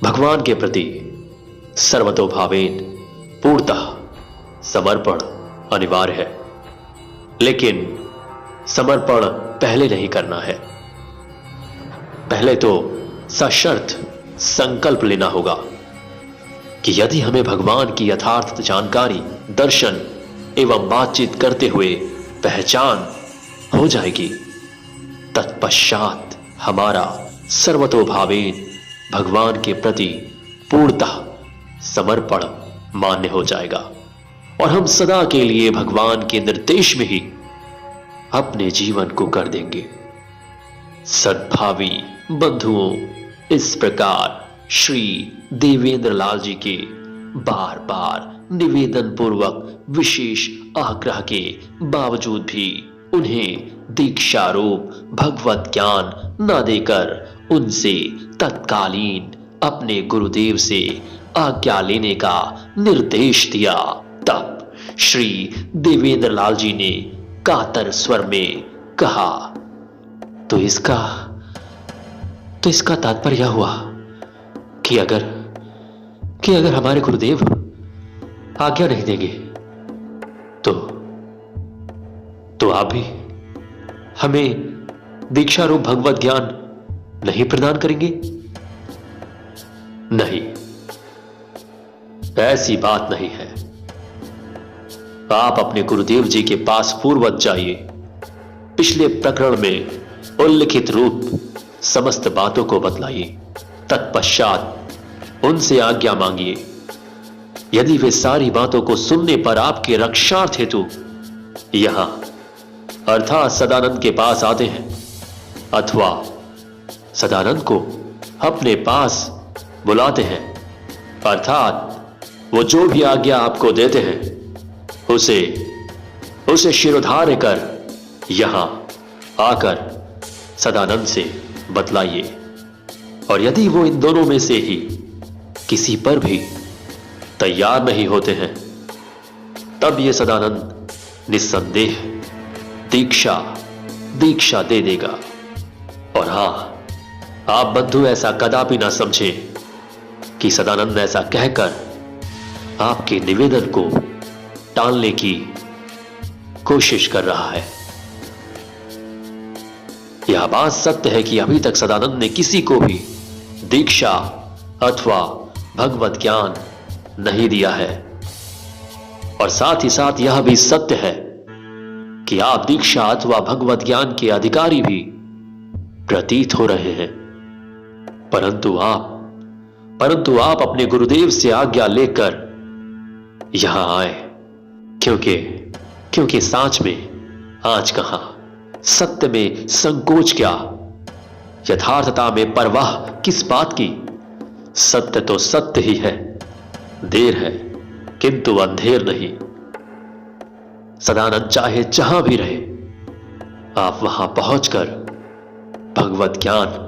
भगवान के प्रति सर्वतोभावेन पूर्णतः समर्पण अनिवार्य है, लेकिन समर्पण पहले नहीं करना है। पहले तो सशर्त संकल्प लेना होगा कि यदि हमें भगवान की यथार्थ जानकारी, दर्शन एवं बातचीत करते हुए पहचान हो जाएगी, तत्पश्चात हमारा सर्वतोभावेन भगवान के प्रति पूर्णतः समर्पण मान्य हो जाएगा और हम सदा के लिए भगवान के निर्देश में ही अपने जीवन को कर देंगे। सद्भावी बंधुओं, इस प्रकार श्री देवेंद्र लाल जी के बार बार निवेदन पूर्वक विशेष आग्रह के बावजूद भी उन्हें दीक्षा रूप भगवत ज्ञान न देकर उनसे तत्कालीन अपने गुरुदेव से आज्ञा लेने का निर्देश दिया, तब श्री देवेंद्र लाल जी ने कातर स्वर में कहा, तो इसका तात्पर्य हुआ कि अगर हमारे गुरुदेव आज्ञा नहीं देंगे तो आप भी हमें दीक्षा रूप भगवत ज्ञान नहीं प्रदान करेंगे? नहीं, ऐसी बात नहीं है। आप अपने गुरुदेव जी के पास पूर्ववत जाइए, पिछले प्रकरण में उल्लिखित रूप समस्त बातों को बतलाइए, तत्पश्चात उनसे आज्ञा मांगिए। यदि वे सारी बातों को सुनने पर आपके रक्षार्थ हेतु यहां अर्थात सदानंद के पास आते हैं, अथवा सदानंद को अपने पास बुलाते हैं, अर्थात वो जो भी आज्ञा आपको देते हैं उसे शिरोधार्य कर यहां आकर सदानंद से बतलाइए। और यदि वो इन दोनों में से ही किसी पर भी तैयार नहीं होते हैं, तब ये सदानंद निस्संदेह दीक्षा दे देगा। और हां, आप बंधु ऐसा कदापि ना समझे कि सदानंद ऐसा कहकर आपके निवेदन को टालने की कोशिश कर रहा है। यह बात सत्य है कि अभी तक सदानंद ने किसी को भी दीक्षा अथवा भगवत ज्ञान नहीं दिया है, और साथ ही साथ यह भी सत्य है कि आप दीक्षा अथवा भगवत ज्ञान के अधिकारी भी प्रतीत हो रहे हैं, परंतु आप अपने गुरुदेव से आज्ञा लेकर यहां आए, क्योंकि सांच में आज कहां, सत्य में संकोच क्या, यथार्थता में परवाह किस बात की। सत्य तो सत्य ही है, देर है किंतु अंधेर नहीं। सदानंद चाहे जहां भी रहे, आप वहां पहुंचकर भगवत ज्ञान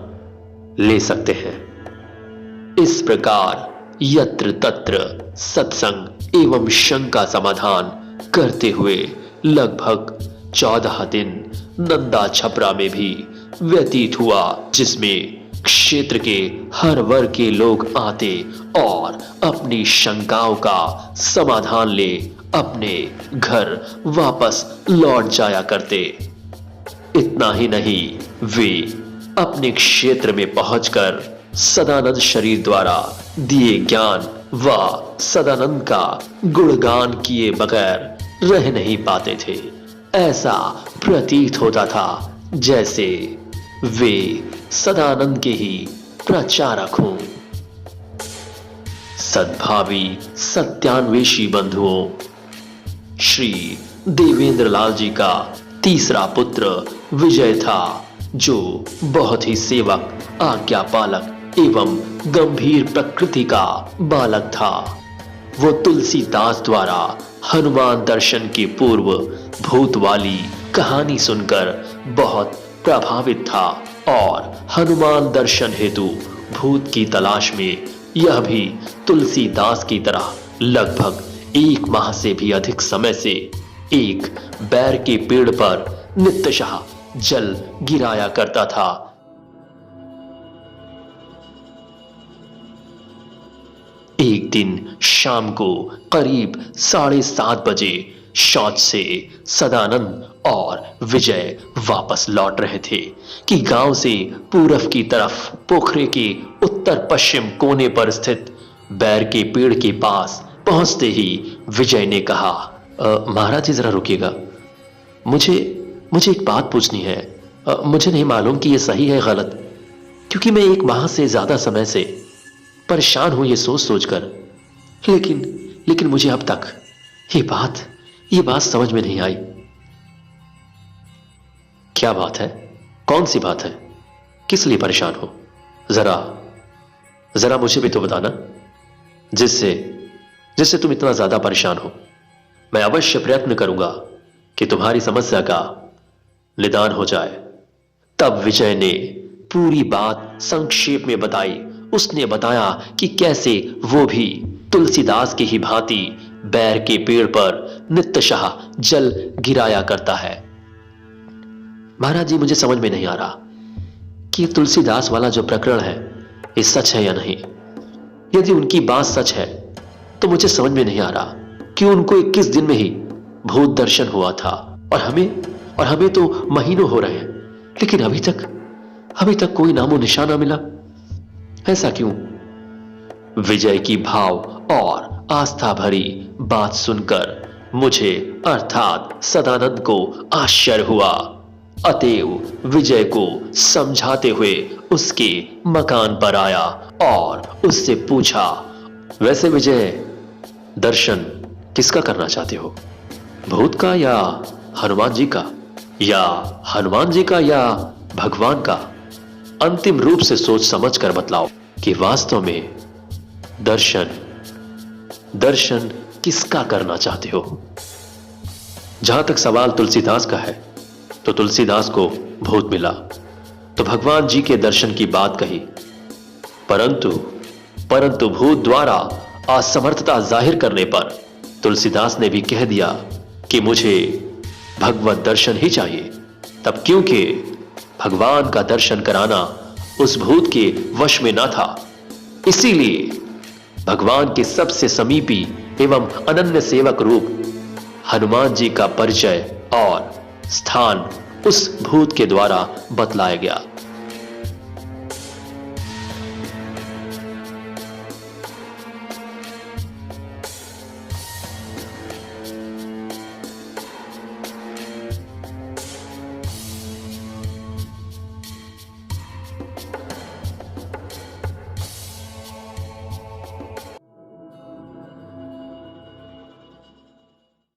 ले सकते हैं। इस प्रकार यत्र तत्र सत्संग एवं शंका समाधान करते हुए लगभग 14 दिन नंदा छपरा में भी व्यतीत हुआ, जिसमें क्षेत्र के हर वर्ग के लोग आते और अपनी शंकाओं का समाधान ले अपने घर वापस लौट जाया करते। इतना ही नहीं, वे अपने क्षेत्र में पहुंचकर सदानंद शरीर द्वारा दिए ज्ञान व सदानंद का गुणगान किए बगैर रह नहीं पाते थे। ऐसा प्रतीत होता था जैसे वे सदानंद के ही प्रचारक हों। सद्भावी सत्यान्वेषी बंधुओं, श्री देवेंद्र लाल जी का तीसरा पुत्र विजय था, जो बहुत ही सेवक, आज्ञा पालक एवं गंभीर प्रकृति का बालक था। वो तुलसीदास द्वारा हनुमान दर्शन के पूर्व भूत वाली कहानी सुनकर बहुत प्रभावित था और हनुमान दर्शन हेतु भूत की तलाश में यह भी तुलसीदास की तरह लगभग 1 माह से भी अधिक समय से एक बैर के पेड़ पर नित्यशः जल गिराया करता था। एक दिन शाम को करीब 7:30 बजे शौच से सदानंद और विजय वापस लौट रहे थे कि गांव से पूरब की तरफ पोखरे के उत्तर पश्चिम कोने पर स्थित बैर के पेड़ के पास पहुंचते ही विजय ने कहा, महाराज जी जरा रुकिएगा, मुझे एक बात पूछनी है। मुझे नहीं मालूम कि यह सही है गलत, क्योंकि मैं 1 माह से ज्यादा समय से परेशान हूं ये सोच सोचकर, लेकिन मुझे अब तक ये बात समझ में नहीं आई। क्या बात है? कौन सी बात है? किस लिए परेशान हो? जरा मुझे भी तो बताना, जिससे तुम इतना ज्यादा परेशान हो। मैं अवश्य प्रयत्न करूंगा कि तुम्हारी समस्या का निदान हो जाए। तब विजय ने पूरी बात संक्षेप में बताई। उसने बताया कि कैसे वो भी तुलसीदास की ही भांति बैर के पेड़ पर नित्यशः जल गिराया करता है। महाराज जी, मुझे समझ में नहीं आ रहा कि तुलसीदास वाला जो प्रकरण है ये सच है या नहीं। यदि उनकी बात सच है तो मुझे समझ में नहीं आ रहा कि उनको 21 दिन में ही भूत दर्शन हुआ था, और हमें तो महीनों हो रहे हैं, लेकिन अभी तक कोई नामो निशान ना मिला। ऐसा क्यों? विजय की भाव और आस्था भरी बात सुनकर मुझे अर्थात सदानंद को आश्चर्य हुआ। अतएव विजय को समझाते हुए उसके मकान पर आया और उससे पूछा, वैसे विजय, दर्शन किसका करना चाहते हो? भूत का या हनुमान जी का, या भगवान का? अंतिम रूप से सोच समझ कर बतलाओ कि वास्तव में दर्शन किसका करना चाहते हो। जहां तक सवाल तुलसीदास का है तो तुलसीदास को भूत मिला तो भगवान जी के दर्शन की बात कही, परंतु भूत द्वारा असमर्थता जाहिर करने पर तुलसीदास ने भी कह दिया कि मुझे भगवत दर्शन ही चाहिए। तब क्योंकि भगवान का दर्शन कराना उस भूत के वश में न था, इसीलिए भगवान के सबसे समीपी एवं अनन्य सेवक रूप हनुमान जी का परिचय और स्थान उस भूत के द्वारा बतलाया गया।